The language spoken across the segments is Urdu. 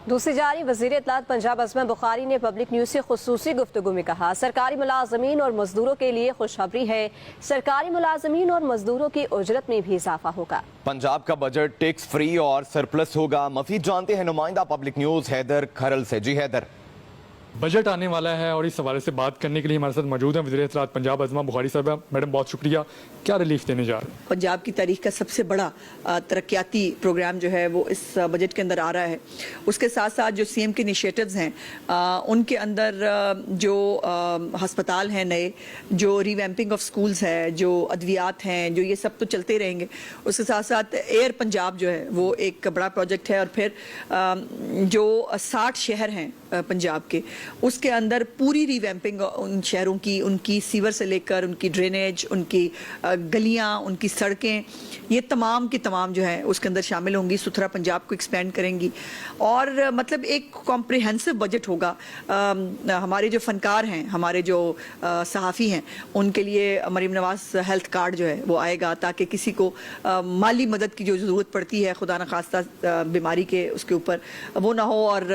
دوسری جانب وزیر اطلاعات پنجاب ازما بخاری نے پبلک نیوز سے خصوصی گفتگو میں کہا سرکاری ملازمین اور مزدوروں کے لیے خوشخبری ہے، سرکاری ملازمین اور مزدوروں کی اجرت میں بھی اضافہ ہوگا۔ پنجاب کا بجٹ ٹیکس فری اور سرپلس ہوگا، مفید جانتے ہیں نمائندہ پبلک نیوز حیدر کھرل سے۔ جی حیدر، بجٹ آنے والا ہے اور اس حوالے سے بات کرنے کے لیے ہمارے ساتھ موجود ہیں وزیر اطلاعات پنجاب ازما بخاری صاحبہ۔ میڈم بہت شکریہ، کیا ریلیف دینے جا رہے ہیں؟ پنجاب کی تاریخ کا سب سے بڑا ترقیاتی پروگرام جو ہے وہ اس بجٹ کے اندر آ رہا ہے۔ اس کے ساتھ ساتھ جو سی ایم کے انیشیٹوز ہیں ان کے اندر جو ہسپتال ہیں نئے، جو ریویمپنگ آف سکولز ہے، جو ادویات ہیں، جو یہ سب تو چلتے رہیں گے۔ اس کے ساتھ ساتھ ایئر پنجاب جو ہے وہ ایک بڑا پروجیکٹ ہے، اور پھر جو 60 شہر ہیں پنجاب کے، اس کے اندر پوری ریویمپنگ ان شہروں کی، ان کی سیور سے لے کر ان کی ڈرینیج، ان کی گلیاں، ان کی سڑکیں، یہ تمام کی تمام جو ہے اس کے اندر شامل ہوں گی۔ ستھرا پنجاب کو ایکسپینڈ کریں گی، اور مطلب ایک کمپریہنسو بجٹ ہوگا۔ ہمارے جو فنکار ہیں، ہمارے جو صحافی ہیں، ان کے لیے مریم نواز ہیلتھ کارڈ جو ہے وہ آئے گا، تاکہ کسی کو مالی مدد کی جو ضرورت پڑتی ہے خدا نخواستہ بیماری کے اس کے اوپر وہ نہ ہو۔ اور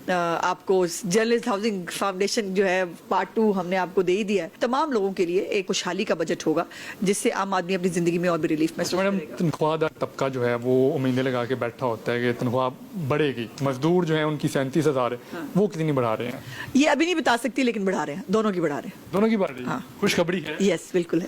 آپ کو جرنلسٹ ہاؤسنگ فاؤنڈیشن جو ہے پارٹ 2 ہم نے آپ کو دے ہی دیا ہے۔ تمام لوگوں کے لیے ایک خوشحالی کا بجٹ ہوگا، جس سے عام آدمی اپنی زندگی میں اور بھی ریلیف محسوس کرے گا۔ تنخواہ دار طبقہ جو ہے وہ امیدیں لگا کے بیٹھا ہوتا ہے کہ تنخواہ بڑھے گی، مزدور جو ہیں ان کی 37,000 ہے، وہ کتنی بڑھا رہے ہیں؟ یہ ابھی نہیں بتا سکتی، لیکن بڑھا رہے ہیں، دونوں کی بڑھا رہے ہیں۔ دونوں کی بڑھ رہی ہے، خوشخبری ہے۔ یس، بالکل ہے۔